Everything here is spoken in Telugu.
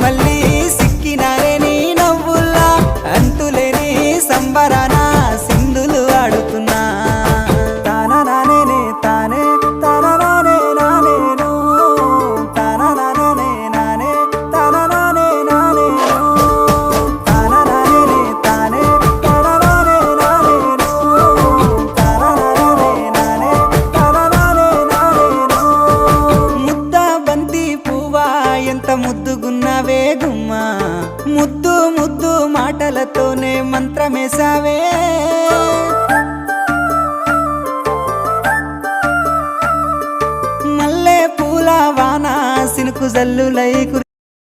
మళ్ళీ సిక్కినారే నీ నవ్వుల్లా అంతులేని సంబరాన సింధులు ఆడుతున్నా తాననానే తానే తాననానే నానేను తాననానే నానే తాననానే నానేను తాననానే తానే తాననానే నానేను తాననానే నానే తాననానే నానేను ముద్ద బంతి పువ్వా ఎంత ముద్దుగున్నావే గుమ్మా ముద్దు ముద్దు మాటలతోనే మంత్రమేసావే మల్లె పూల వాన సినుకు జల్లులై